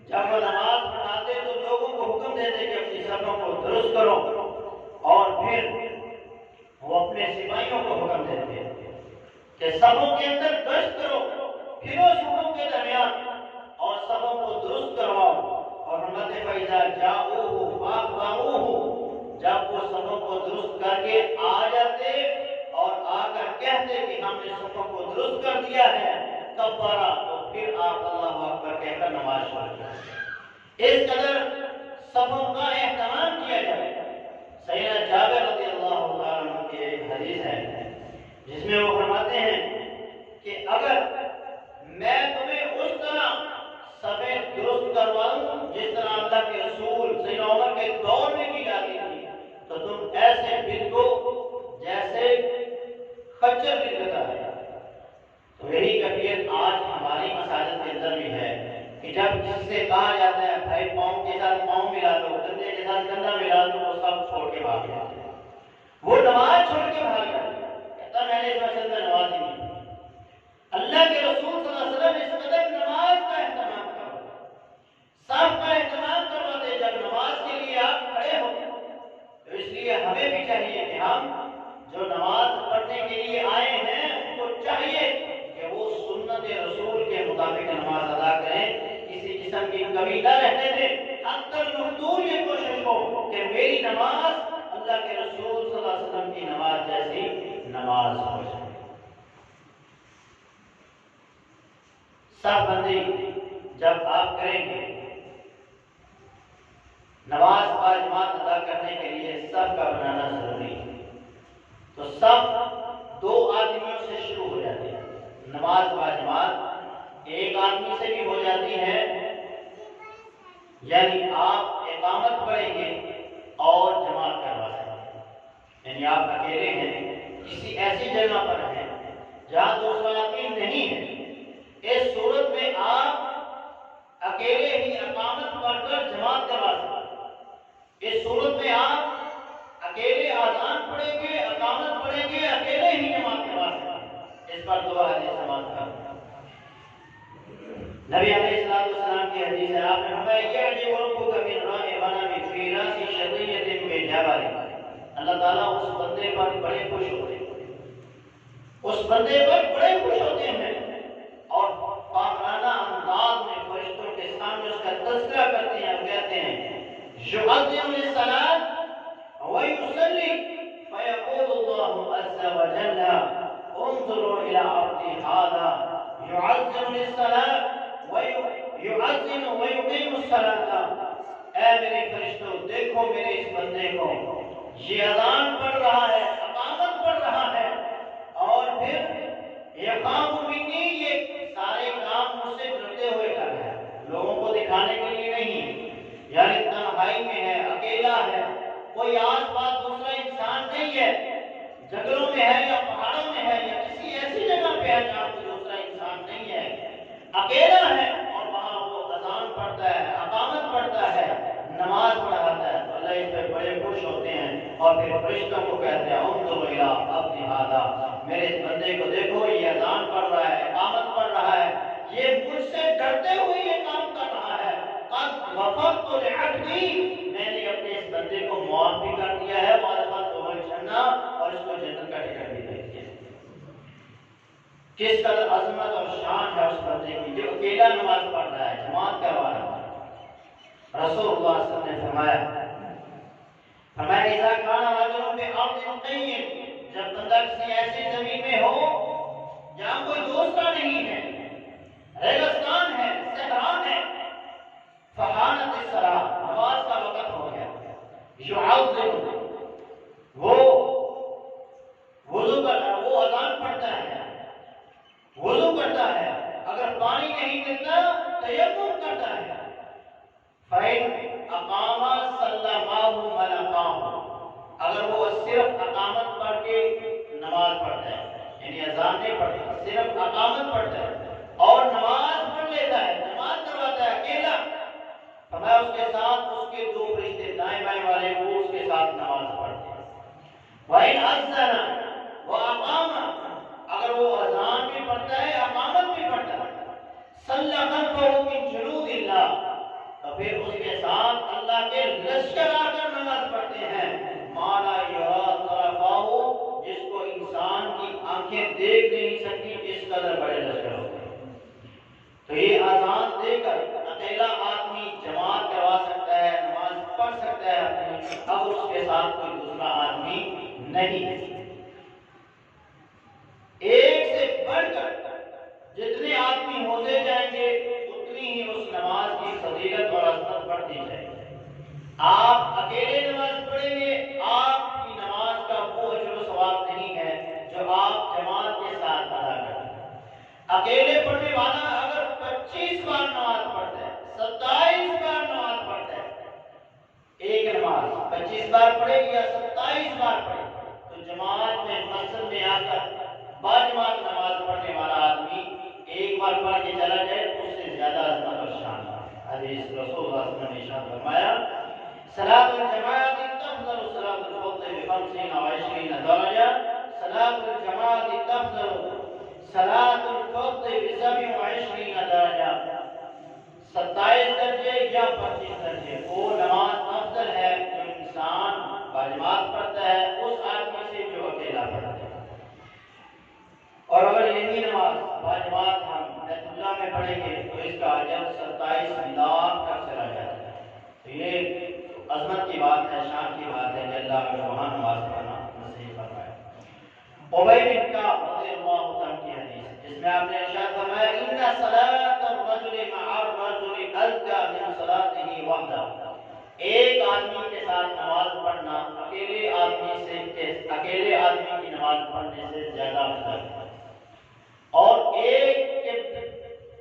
جب وہ نماز پڑھاتے تو لوگوں کو حکم دیتے کہ اپنی صفوں کو درست کرو، اور پھر وہ اپنے سپاہیوں کو حکم دیتے کہ صفوں کے اندر گشت کرو، پھرو صفوں کے درمیان اور صفوں کو درست کرواؤ، اور فرماتے فَإِذَا جَاءُوهُ فَأَخْبَرُوهُ جب وہ صفوں کو درست کر کے آ جاتے اور آ کر کہتے کہ ہم نے صفوں کو درست کر دیا ہے کبرا، تو پھر آپ اللہ اکبر کہہ کر نماز شروع کریں۔ اس قدر صفوں کا اہتمام کیا جائے۔ سیدنا جابر رضی اللہ عنہ کی ایک حدیث ہے جس میں وہ فرماتے ہیں کہ اگر میں تمہیں اس طرح صفیں درست کرواؤں جس طرح اللہ کے رسول سیدنا عمر کے دور میں کی جاتی تھی تو تم ایسے بدکو جیسے خچر بدکتا ہے۔ تو یہی کیفیت آج ہماری مساجد کے اندر بھی ہے کہ جب کسی سے کہا جاتا ہے بھائی پاؤں کے ساتھ پاؤں ملا دو، کندھے کے ساتھ کندھا ملا دو، وہ سب چھوڑ کے بھاگ جاتے ہیں، وہ نماز چھوڑ کے بھاگ جاتے ہیں، کہتا میں نے اس مسجد میں نماز ہی نہیں۔ اللہ کے رسول صلی اللہ علیہ وسلم اس قدر نماز کا اہتمام کرواتے، صف کا اہتمام کرواتے جب نماز کے لیے آپ کھڑے ہو۔ تو اس لیے ہمیں بھی چاہیے کہ ہم جو نماز پڑھنے کے لیے آئے ہیں ان کو چاہیے کہ وہ سنت رسول کے مطابق نماز ادا کریں، کسی قسم کی کمی نہ رہنے دیں، حتی المقدور یہ کوشش ہو کہ میری نماز اللہ کے رسول صلی اللہ علیہ وسلم کی نماز جیسی نماز ہو جائے۔ صف بندی جب آپ کریں گے نماز با جماعت ادا کرنے کے لیے صف کا بنانا ضروری ہے۔ تو صف دو آدمیوں سے شروع ہو جاتی ہے، نماز با جماعت ایک آدمی سے بھی ہو جاتی ہے، یعنی آپ اقامت پڑھیں گے اور جماعت کروا سکتے ہیں، یعنی آپ اکیلے ہیں، کسی ایسی جگہ پر ہیں جہاں دوسرا آدمی نہیں ہے، اس صورت میں آپ اکیلے ہی اقامت پڑھ کر جماعت کروا سکتے ہیں۔ اس صورت میں آپ اکیلے اذان پڑھیں گے، اقامت پڑھیں گے، اکیلے ہی جماعت کروا سکتے ہیں۔ اس پر دو حدیث سماعت کریں۔ نبی علیہ السلام کی حدیث ہے، آپ نے فرمایا یعجب ربک من راء غنم فی راس شظیۃ بجبل، اللہ تعالیٰ اس بندے پر بڑے خوش ہوتے ہیں اس بندے پر بڑے خوش ہوتے ہیں اور پاکانہ انداز میں فرشتوں کے سامنے اس کا تذکرہ کرتے ہیں اور کہتے ہیں يؤذن للصلاة ويصلي فيقول الله عز وجل انظروا إلى عبدي هذا يؤذن للصلاة ويؤذن ويقيم الصلاة. اے میرے فرشتوں دیکھو میرے اس بندے کو، یہ اذان پڑھ رہا ہے، اقامت پڑھ رہا ہے، اور پھر یقام منی، یہ سارے کام مجھ سے ڈرتے ہوئے کر رہا ہے، لوگوں کو دکھانے کے لیے نہیں، یعنی تنہائی میں ہے، اکیلا ہے، کوئی آس پاس دوسرا انسان نہیں ہے، جنگلوں میں ہے یا پہاڑوں میں ہے یا کسی ایسی جگہ پہ ہے جہاں کوئی دوسرا انسان نہیں ہے، اکیلا ہے، اور وہاں وہ اذان پڑھتا ہے، اقامت پڑھتا ہے، نماز پڑھاتا ہے، تو اللہ اس پہ بڑے خوش ہوتے ہیں اور پھر فرشتوں کو کہتے ہیں انظروا الی عبدی ھذا، میرے اس بندے کو دیکھو، یہ اذان پڑھ رہا ہے، اقامت پڑھ رہا ہے، یہ مجھ سے ڈرتے ہوئے یہ کام کر رہا ہے، قد غفرت لعبدی، میں نے اپنے اس بندے کو معاف بھی کر دیا ہے، وادخلتہ الجنہ، اور اس کو جنت کا ٹکٹ بھی دے دیا. کس قدر عظمت اور شان ہے اس بندے کی جو اکیلا نماز پڑھ رہا ہے، جماعت کروا رہا ہے. رسول اللہ صلی اللہ علیہ وسلم نے فرمایا اذا کان رجل بارض طیب، جب بندہ کسی ایسی زمین میں ہو جہاں کوئی دوسرا نہیں ہے، ریگستان ہے، صحرا ہے، فحانت الصلاۃ، نماز کا وقت ہو گیا، یعذب، وہ وضو کرتا ہے، وہ اذان پڑھتا ہے، وضو کرتا ہے، اگر پانی نہیں ملتا تیمم کرتا ہے، فَإِنْ أَقَامَ سَلَّمَاهُ مَلَكَاهُ، اگر وہ صرف اقامت پڑھ کے نماز پڑھتا ہے، یعنی اذان نہیں پڑھتا، صرف اقامت پڑھتا ہے اور نماز پڑھ لیتا ہے، نماز کرواتا ہے اکیلا، فرمایا اس کے ساتھ اس کے دو فرشتے دائیں بائیں والے وہ اس کے ساتھ نماز پڑھتے ہیں. وَإِنْ أَذَّنَ وَأَقَامَ، اگر وہ اذان بھی پڑھتا ہے اقامت بھی پڑھتا ہے، صَلَّى خَلْفَهُ مِنْ جُنُودِ اللَّهِ، تو پھر اس کے ساتھ اللہ کے لشکر آ کر نماز پڑھتے ہیں، مالا یرا طرفاہو، جس کو انسان کی آنکھیں دیکھ نہیں سکتی، اس قدر بڑے لشکر ہوتے ہیں. تو یہ اذان دے کر اکیلا آدمی جماعت کروا سکتا ہے، نماز پڑھ سکتا ہے اپنی، اب اس کے ساتھ کوئی دوسرا آدمی نہیں. ایک سے بڑھ کر جتنے آدمی ہوتے جائیں گے اتنی ہی اس نماز کی فضیلت اور عظمت بڑھتی جائے گی. آپ اکیلے نماز پڑھیں گے، آپ کی نماز کا وہ اجر و ثواب نہیں ہے جو آپ جماعت کے ساتھ ادا کرتے ہیں. اکیلے پڑھنے والا اگر 25 بار نماز پڑھتا ہے، 27 بار نماز پڑھتا ہے، ایک نماز 25 بار پڑھے یا 27 بار پڑھے، تو جماعت میں مسجد میں آ کر باجماعت نماز پڑھنے والا آدمی ایک بار پڑھ کے چلا جائے تو اس سے زیادہ عظمت اور شان ہے. حدیث رسول اللہ صلی اللہ علیہ وسلم نے ارشاد فرمایا صلاۃ الجماعت تفضل صلاۃ الفضل ب50 و20 درجہ، صلاۃ الجماعت تفضل صلاۃ الفضل ب27 درجہ، 27 درجے یا 25 درجے، وہ نماز افضل ہے جو انسان باجماعت پڑھتا ہے اس آدمی سے جو اکیلا پڑھتا ہے. اور اگر یہی نماز باجماعت ہم بیت اللہ میں پڑھیں گے تو اس کا اجر 27 لاکھ تک چلا جاتا ہے. تو یہ عظمت کی بات ہے، شان کی بات ہے کہ اللہ ہمیں وہاں نماز پڑھنا نصیب فرمائے. ابی بن کعب رضی اللہ عنہ کی حدیث جس میں آپ نے ارشاد فرمایا ان صلاۃ الرجل مع الرجل ازکى من صلاته وحده، ایک آدمی کے ساتھ نماز پڑھنا اکیلے آدمی کی نماز پڑھنے سے زیادہ افضل ہے. اور ایک کے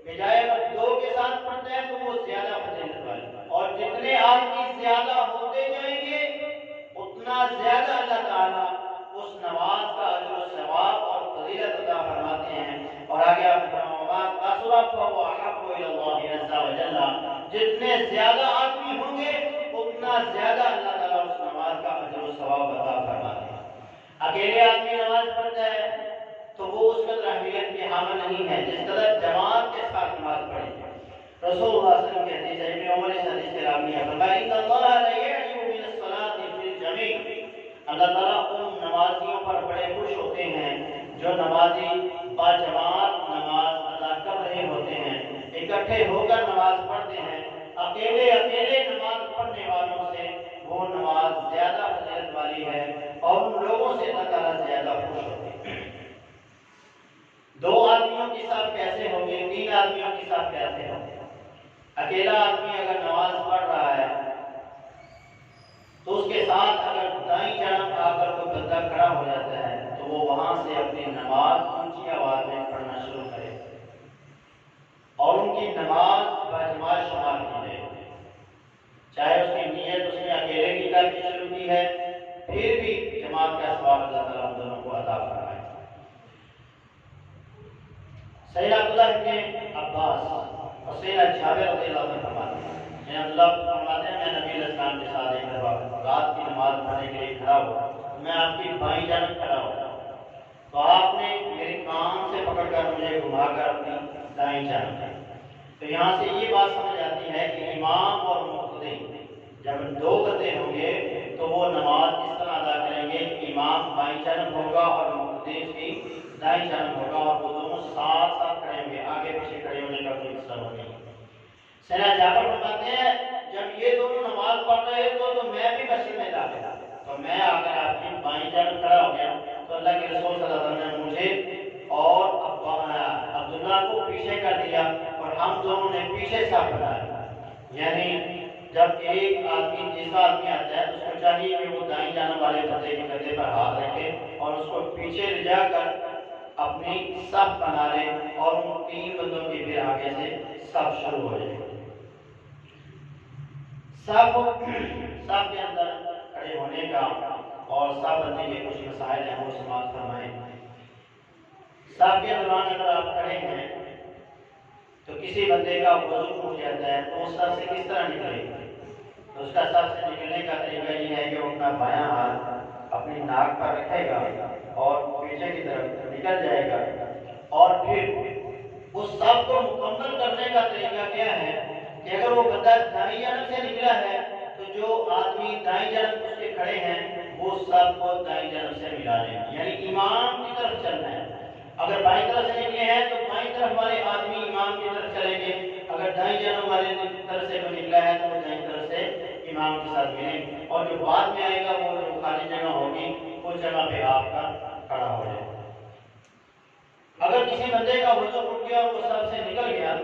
بجائے اگر دو کے ساتھ پڑھتے ہیں تو وہ زیادہ فضیلت والا، اور جتنے آدمی زیادہ ہوتے جائیں گے اتنا زیادہ اللہ تعالیٰ اس نماز کا اجر و ثواب اور فضیلت عطا فرماتے ہیں. اور آگے آپ جتنے زیادہ آدمی ہوں گے اتنا زیادہ اللہ تعالیٰ اس نماز کا اجر و ثواب عطا فرماتے ہیں. اکیلے آدمی نماز پڑھتا ہے تو وہ اس قدر اہمیت کے حامل نہیں ہے جس قدر جماعت کے ساتھ نماز پڑھی. رسول اللہ صلی اللہ علیہ وسلم کہتے ہیں ابن عمر اس حدیث سے راوی ہے فرمایا ان اللہ لا يعجب من الصلاة في الجميع، اللہ تعالیٰ ان نمازیوں پر بڑے خوش ہوتے ہیں جو نمازی باجماعت نماز ادا کر رہے ہوتے ہیں، اکٹھے ہو کر نماز پڑھتے ہیں، اکیلے اکیلے نماز پڑھنے والوں سے وہ نماز زیادہ فضیلت والی ہے اور ان لوگوں سے اللہ تعالیٰ زیادہ خوش ہوتے ہیں۔ دو آدمیوں کی صف کیسے ہوگی، تین آدمیوں کی صف کیسے ہوگی؟ اکیلا آدمی اگر نماز پڑھ رہا ہے تو اس کے ساتھ اگر دائیں جانب آ کر کوئی بندہ کھڑا ہو جاتا ہے تو وہ وہاں سے اپنی نماز اونچی آواز میں پڑھنا شروع کرے اور ان کی نماز باجماعت شمار کی جائے، چاہے اس کی نیت اس نے اکیلے کی کر کے شروع کی ہے، پھر بھی جماعت کا ثواب اللہ تعالیٰ ان دونوں کو عطا فرمائے۔ سیدنا عبداللہ ابن عباس اور سیدنا جابر رضی اللہ عنہ فرماتے ہیں، میں نبی علیہ السلام کے ساتھ ایک دفعہ رات کی نماز پڑھنے کے لیے کھڑا ہوا، میں آپ کی بائیں جانب کھڑا ہوا تو آپ نے میرے کان سے پکڑ کر مجھے گھما کر اپنی دائیں جانب کی۔ تو یہاں سے یہ بات سمجھ آتی ہے کہ امام اور مقتدی جب دو بندے ہوں گے تو وہ نماز اس طرح ادا کریں گے کہ امام بائیں جانب ہوگا اور مقتدی اس کی دائیں جانب ہوگا اور وہ دونوں ساتھ ساتھ کھڑے ہوں گے، آگے پیچھے کھڑے ہونے کا کوئی ضرورت نہیں۔ سیدنا جابر فرماتے ہیں جب یہ دونوں نماز پڑھ رہے تو میں بھی مسجد میں داخل تھا، تو میں آ کر آپ کی بائیں جانب کھڑا ہو گیا تو اللہ کے رسول صلی اللہ علیہ وسلم نے مجھے اور عبداللہ کو پیچھے کر دیا اور ہم دونوں نے پیچھے صف بنایا۔ یعنی جب ایک آدمی تیسرا آدمی آتا ہے تو اس کو چاہیے کہ وہ دائیں جانب والے بندے کے کندھے پر ہاتھ رکھے اور اس کو پیچھے لے جا کر اپنی صف بنا لے اور ان تین بندوں کے پھر آگے سے صف شروع ہو جائے۔ صف کے اندر کھڑے ہونے کا اور صف بندی کے کچھ مسائل ہیں وہ سماعت فرمائیں۔ صف کے دوران اگر آپ کھڑے ہیں تو کسی بندے کا وضو ٹوٹ جاتا ہے تو اس صف سے کس طرح نکلے گا؟ تو اس کا صف سے نکلنے کا طریقہ یہ ہے کہ وہ اپنا بایاں ہاتھ اپنی ناک پر رکھے گا اور پیچھے کی طرف نکل جائے گا اور پھر اس صف کو مکمل کرنے کا طریقہ کیا ہے کہ اگر وہ بندہ دائیں جانب سے نکلا ہے تو جو آدمی دائیں جانب اس کے کھڑے ہیں وہ صف کو دائیں جانب سے ملا لیں گے، یعنی امام کی طرف چلنا ہے۔ اگر بائیں طرف سے نکلے ہیں تو بائیں طرف والے آدمی امام کی طرف چلیں گے، اگر دائیں جانب والے طرف سے کوئی نکلا ہے تو وہ دائیں طرف سے امام کے ساتھ ملیں گے اور جو بعد میں آئے گا وہ جو خالی جگہ ہوگی اس جگہ پہ آپ کا کھڑا ہو جائے گا۔ اگر کسی بندے کا وضو ٹوٹ گیا اور وہ صف سے نکل گیا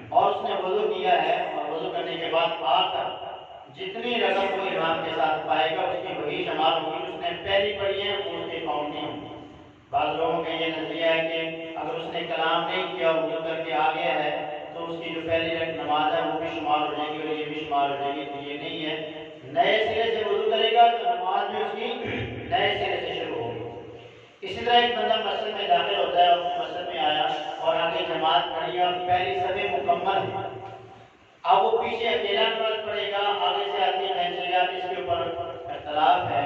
اور اس نے وضو کیا ہے اور وضو کرنے کے بعد آ کر جتنی رقم وہ امام کے ساتھ پائے گا اس کی وہی شمار ہوگی، اس نے پہلی پڑھی ہے وہ اس کے کاؤنٹ نہیں ہوگی۔ بعض لوگوں کا یہ نظریہ ہے کہ اگر اس نے کلام نہیں کیا اور وضو کر کے آ گیا ہے تو اس کی جو پہلی نماز ہے وہ بھی شمار ہو جائے گی اور یہ بھی شمار ہو جائے گی، تو یہ نہیں ہے۔ نئے سرے سے وضو کرے گا تو نماز بھی اس کی نئے سرے سے شروع ہوگی۔ اسی طرح ایک بندہ مسجد میں داخل ہوتا ہے اور مسجد میں آیا اور آگے جماعت پڑھی اور پہلی صفیں مکمل ہے، اب وہ پیچھے اکیلا نماز پڑھے گا، آگے سے آدمی کھینچے گا، اس کے اوپر اختلاف ہے۔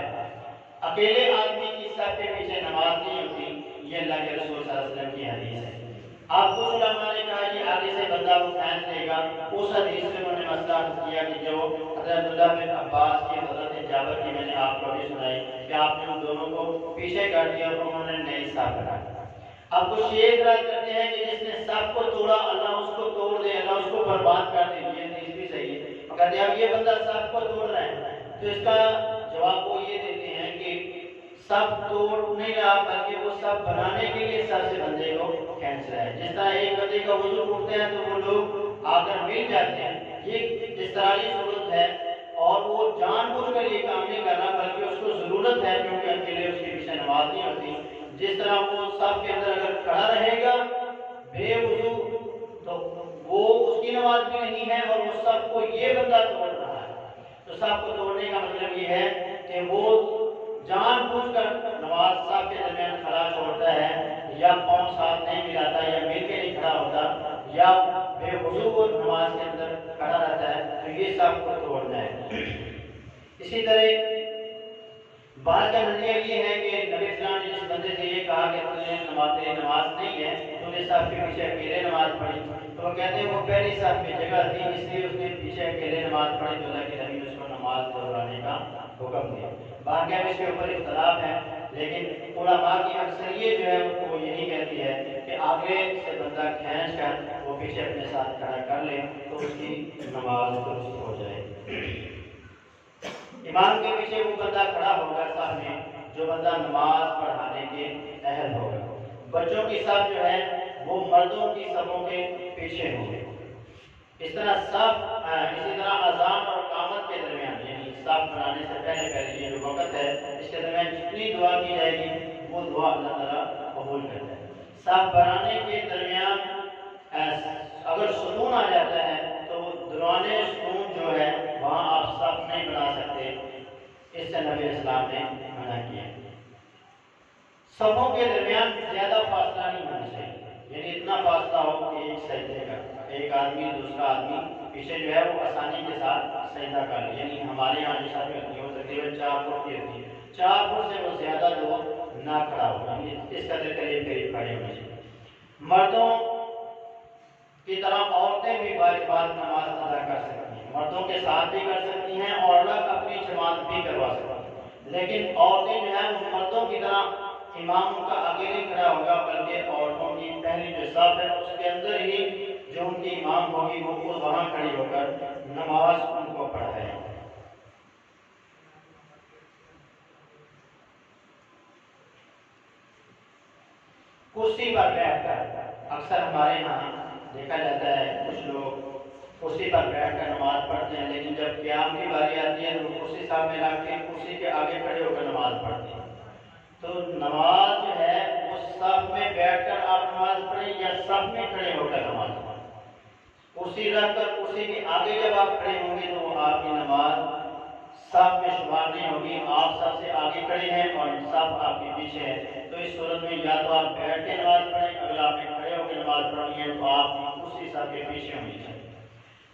اکیلے آدمی کی صف کے پیچھے نماز نہیں ہوتی، یہ اللہ کے رسول صلی اللہ علیہ وسلم کی حدیث ہے۔ آپ کو علماء نے کہا کہ آگے سے بندہ کو کھینچ لے گا، اس حدیث میں انہوں نے مسئلہ کیا کہ جو حضرت عبداللہ بن عباس کی حضرت جابر کی میں نے آپ کو بھی سنائی کہ آپ نے ان دونوں کو پیچھے کر دیا اور انہوں نے نئی صف بنائی۔ اب کچھ یہ اعتراض کرتے ہیں کہ جس نے صف کو توڑا اللہ اس کو توڑ دے، اللہ اس کو برباد کر دے، یہ حدیث بھی صحیح ہے۔ کہتے ہیں اب یہ بندہ صف کو توڑ رہا ہے تو اس کا جواب وہ یہ دیتے ہیں کہ صف توڑ نہیں رہا بلکہ وہ صف بنانے کے لیے صف سے بندے کو کھینچ رہا ہے۔ جس طرح ایک بندے کا وضو ٹوٹتا ہے تو وہ لوگ آ کر مل جاتے ہیں، یہ جس طرح کی صورت ہے اور وہ جان بوجھ کر یہ کام نہیں کر رہا بلکہ اس کو ضرورت ہے کیونکہ اکیلے اس کے پیچھے نماز نہیں ہوتی۔ جس طرح وہ صف کے اندر اگر کھڑا رہے گا بے وضو تو وہ اس کی نماز بھی نہیں ہے اور وہ صف کو یہ بندہ توڑ رہا ہے۔ تو صف کو توڑنے کا مطلب یہ ہے کہ وہ جان بوجھ کر نماز صف کے درمیان کھڑا چھوڑتا ہے، یا پاؤں ساتھ نہیں ملاتا یا مل کے نہیں کھڑا ہوتا یا بے وضو نماز کے اندر کھڑا رہتا ہے، تو یہ صف کو توڑنا ہے۔ اسی طرح بعض کا نظریہ یہ ہے کہ نبی اسلام نے جس بندے سے یہ کہا کہ تجھے نماز نہیں ہے تو نے صف کے پیچھے اکیلے نماز پڑھی، تو وہ کہتے ہیں وہ پہلی صف میں جگہ تھی اس لیے اس نے پیچھے اکیلے نماز پڑھی تو اللہ کے نبی نے اس کو نماز دہرانے کا حکم دیا۔ باقی اس کے اوپر اختلاف ہے، لیکن علماء کی اکثریت جو ہے وہ یہی کہتی ہے کہ آگے سے بندہ کھینچ کر وہ پیچھے اپنے ساتھ کھڑا کر لے تو اس کی نماز درست ہو جائے۔ امام کے پیچھے وہ بندہ کھڑا ہوگا صف میں جو بندہ نماز پڑھانے کے اہل ہوگا۔ بچوں کی صف جو ہے وہ مردوں کی صفوں کے پیچھے ہوگی۔ اس طرح صف اسی طرح اذان اور اقامت کے درمیان یعنی صف بنانے سے پہلے یہ جو وقت ہے اس کے درمیان جتنی دعا کی جائے گی وہ دعا اللہ تعالیٰ قبول کرتا ہے۔ صف بنانے کے درمیان اگر سکون آ جاتا ہے تو دوران سکون جو ہے وہاں آپ صف نہیں بنا سکتے، اس سے نبی اسلام نے منع کیا۔ صفوں کے درمیان زیادہ فاصلہ نہیں ہونا چاہیے، یعنی اتنا فاصلہ ہو کہ ایک سجدے کا ایک آدمی دوسرا آدمی پیچھے جو ہے وہ آسانی کے ساتھ سجدہ کر لے، یعنی ہمارے یہاں جو صفیں ہوتی ہیں وہ تقریباً 4 فٹ کی ہوتی ہے، 4 فٹ سے وہ زیادہ لوگ نہ کھڑا ہو، یعنی اس قدر قریب کھڑے ہونے چاہیے۔ مردوں کی طرح عورتیں بھی باجماعت نماز ادا کر سکتی ہیں، مردوں کے ساتھ بھی کر سکتی ہیں اور الگ اپنی جماعت بھی کروا سکتی ہیں، لیکن عورتیں جو ہیں وہ مردوں کی طرح امام کا آگے نہیں کھڑا ہوگا بلکہ عورتوں کی پہلی جو صف ہے اس کے اندر ہی جو ان کی امام ہوگی وہ وہاں کھڑی ہو کر نماز ان کو پڑھائے۔ کرسی پر بیٹھ کر اکثر ہمارے یہاں دیکھا جاتا ہے کچھ لوگ کرسی پر بیٹھ کر نماز پڑھتے ہیں، لیکن جب قیام کی باری آتی ہے تو کرسی صاحب میں رکھ کے کرسی کے آگے کھڑے ہو کر نماز پڑھتے ہیں۔ تو نماز جو ہے وہ صف میں بیٹھ کر آپ نماز پڑھیں یا صف میں کھڑے ہو کر نماز پڑھیں، کرسی رکھ کر کرسی کے آگے جب آپ کھڑے ہوں گے تو آپ کی نماز صف میں شمار نہیں ہوگی، آپ سب سے آگے کھڑے ہیں اور صف آپ کے پیچھے ہے، تو اس صورت میں یا تو آپ بیٹھ کے نماز پڑھیں، اگر آپ نے کھڑے ہو کے نماز پڑھنی ہے تو آپ کرسی صف کے پیچھے ہونی چاہیے،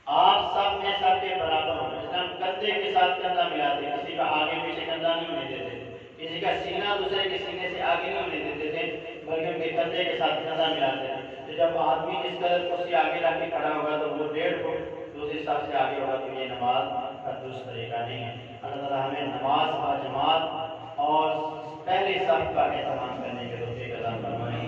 آپ سب میں سب کے برابر ہوں، جس طرح کندھے کے ساتھ کندھا ملاتے ہیں، کسی کا آگے پیچھے کندھا نہیں ہونے دیتے، کسی کا سینہ دوسرے کے سینے سے آگے نہیں ہونے دیتے تھے بلکہ ان کے کندھے کے ساتھ کندھا ملاتے تھے، تو جب آدمی اس قدر کرسی آگے رکھ کے کھڑا ہوگا تو وہ 1.5 فٹ دوسری صف سے آگے ہوگا، تو یہ نماز کا درست طریقہ نہیں ہے۔ اللہ تعالیٰ ہمیں نماز با جماعت اور پہلی صف کا اہتمام کرنے کے توفیق عطا فرمائے۔